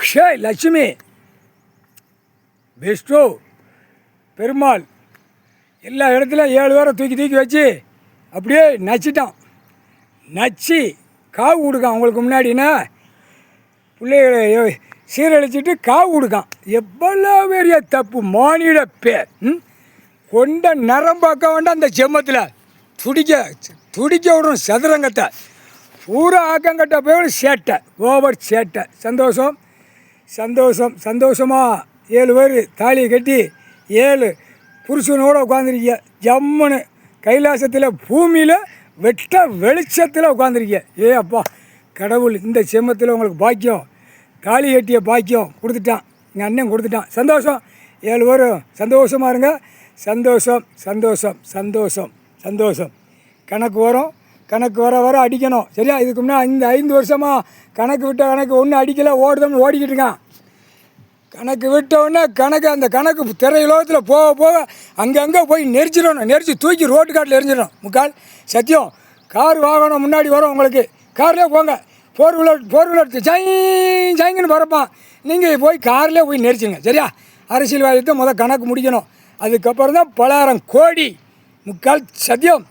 அக்ஷய், லட்சுமி, விஷ்ணு, பெருமாள் எல்லா இடத்துலையும் 7 பேரை தூக்கி தூக்கி வச்சு அப்படியே நச்சிட்டான். நச்சு காவு கொடுக்கான். அவங்களுக்கு முன்னாடினா பிள்ளைகளை சீரழிச்சிட்டு காவு கொடுக்கான். எவ்வளோ பெரிய தப்பு! மானிட பேர் கொண்ட நரம்பாக்க வேண்டாம். அந்த செம்மத்தில் துடிக்க விடணும். சதுரங்கத்தை பூரா ஆக்கங்கட்ட போய் சேட்டை, ஓவர் சேட்டை. சந்தோஷமாக 7 பேர் தாலியை கட்டி 7 புருஷனோடு உட்காந்துருக்கிய. ஜம்முன்னு கைலாசத்தில் பூமியில் வெட்ட வெளிச்சத்தில் உட்காந்துருக்கிய. அப்பா கடவுள் இந்த செம்மத்தில் உங்களுக்கு பாக்கியம், தாலி கட்டிய பாக்கியம் கொடுத்துட்டான். எங்கள் அண்ணன் கொடுத்துட்டான். சந்தோஷம். 7 பேரும் சந்தோஷமாக இருங்க. சந்தோஷம். கணக்கு வரும். கணக்கு வர அடிக்கணும். சரியா? இதுக்கு முன்னாடி இந்த 5 வருஷமாக கணக்கு விட்ட கணக்கு ஒன்றும் அடிக்கலை, ஓடுதோம்னு ஓடிக்கிட்டு இருக்கான். கணக்கு விட்டவுடனே அந்த கணக்கு திரையுலகத்தில் போக அங்கங்கே போய் நெரிச்சு தூக்கி ரோட்டு காட்டில் எரிஞ்சிடணும். முக்கால் சத்தியம். கார் வாகனம் முன்னாடி வரும் உங்களுக்கு. கார்லேயே போங்க. ஃபோர் வீலர் ஜாயிங்கன்னு பறப்பான். நீங்கள் போய் கார்லேயே போய் நெரிச்சுங்க. சரியா? அரசியல்வாதத்தை கணக்கு முடிக்கணும். அதுக்கப்புறம் தான் பலாயிரம் கோடி. முக்கால் சத்தியம்.